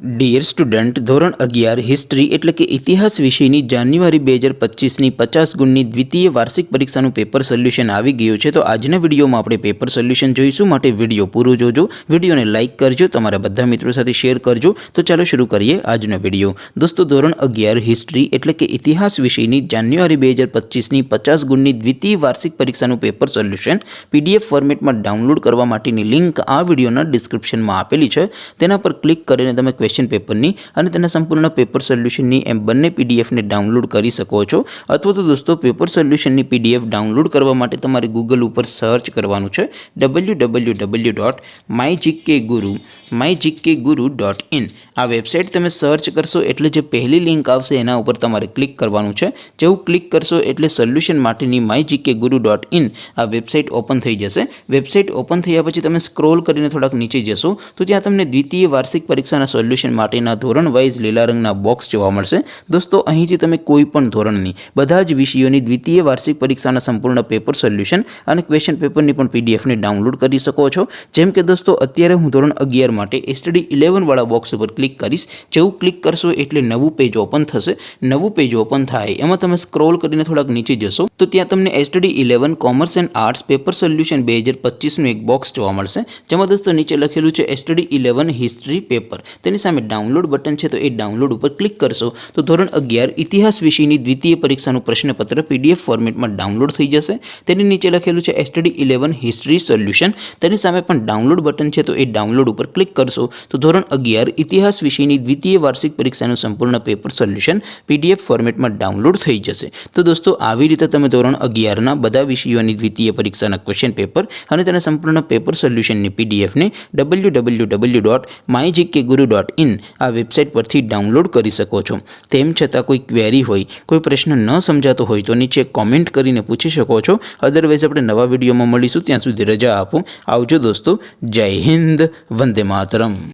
Dear student, ધોરણ 11 history એટલે કે ઇતિહાસ વિષયની જાન્યુઆરી 2025ની 50 ગુણની દ્વિતીય વાર્ષિક પરીક્ષાનું પેપર સોલ્યુશન આવી ગયું છે. તો આજના વિડીયોમાં આપણે પેપર સોલ્યુશન જોઈશું, માટે વિડીયો પૂરો જોજો, વિડીયોને લાઇક કરજો, તમારા બધા મિત્રો સાથે શેર કરજો. તો ચાલો શરૂ કરીએ આજનો વિડીયો. દોસ્તો, ધોરણ 11 હિસ્ટ્રી એટલે કે ઇતિહાસ વિષયની જાન્યુઆરી 2025ની 50 ગુણની દ્વિતીય વાર્ષિક પરીક્ષાનું પેપર સોલ્યુશન PDF ફોર્મેટમાં ડાઉનલોડ કરવા માટેની લિંક આ વિડીયોના ડિસ્ક્રિપ્શનમાં આપેલી છે. તેના પર ક્લિક કરીને તમે ક્વેશ્ચન પેપરની અને તેના સંપૂર્ણ પેપર સોલ્યુશનની એમ બંને PDFને ડાઉનલોડ કરી શકો છો. અથવા તો દોસ્તો, પેપર સોલ્યુશનની PDF ડાઉનલોડ કરવા માટે તમારે ગૂગલ ઉપર સર્ચ કરવાનું છે www.mygkguru.in. આ વેબસાઇટ તમે સર્ચ કરશો એટલે જે પહેલી લિંક આવશે એના ઉપર તમારે ક્લિક કરવાનું છે. જેવું ક્લિક કરશો એટલે સોલ્યુશન માટેની mygkguru.in આ વેબસાઇટ ઓપન થઈ જશે. વેબસાઇટ ઓપન થયા પછી તમે સ્ક્રોલ કરીને થોડાક નીચે જશો તો ત્યાં તમને દ્વિતીય વાર્ષિક પરીક્ષાના સોલ્યુશન માટેના ધોરણ વાઇઝ લીલા રંગના બોક્સ જોવા મળશે. દોસ્તો, અહીંથી તમે કોઈ પણ ધોરણની બધા જ વિષયોની દ્વિતીય વાર્ષિક પરીક્ષાના સંપૂર્ણ પેપર સોલ્યુશન અને ક્વેશ્ચન પેપરની પણ PDFને ડાઉનલોડ કરી શકો છો. જેમ કે દોસ્તો, અત્યારે હું ધોરણ 11 માટે STD 11 વાળા બોક્સ ઉપર ક્લિક કરીશ. જેવું ક્લિક કરશો એટલે નવું પેજ ઓપન થશે. નવું પેજ ઓપન થાય એમાં તમે સ્ક્રોલ કરીને થોડાક નીચે જશો તો ત્યાં તમને STD 11 commerce and arts paper solution 2025નું એક બોક્સ જોવા મળશે. જેમાં દોસ્તો નીચે લખેલું છે STD 11 હિસ્ટ્રી પેપર. તેની સામે ડાઉનલોડ બટન છે, તો એ ડાઉનલોડ ઉપર ક્લિક કરશો તો ધોરણ 11 ઇતિહાસ વિષયની દ્વિતીય પરીક્ષાનું પ્રશ્નપત્ર PDF ફોર્મેટમાં ડાઉનલોડ થઈ જશે. તેની નીચે લખેલું છે STD 11 હિસ્ટ્રી સોલ્યુશન. તેની સામે પણ ડાઉનલોડ બટન છે, તો એ ડાઉનલોડ ઉપર ક્લિક કરશો તો ધોરણ 11 ઇતિહાસ વિષયની દ્વિતીય વાર્ષિક પરીક્ષાનું સંપૂર્ણ પેપર સોલ્યુશન PDF ફોર્મેટમાં ડાઉનલોડ થઈ જશે. તો દોસ્તો, આવી રીતે તમે ધોરણ 11ના બધા વિષયોની દ્વિતીય પરીક્ષાના ક્વેશ્ચન પેપર અને તેના સંપૂર્ણ પેપર સોલ્યુશનની PDFને www.mygkguru.in આ વેબસાઇટ પરથી ડાઉનલોડ કરી શકો છો. તેમ છતાં કોઈ ક્વેરી હોય, કોઈ પ્રશ્ન ન સમજાતો હોય તો નીચે કોમેન્ટ કરીને પૂછી શકો છો. અદરવાઇઝ આપણે નવા વિડીયોમાં મળીશું. ત્યાં સુધી રજા આપો. આવજો દોસ્તો. જય હિન્દ. વંદે માતરમ.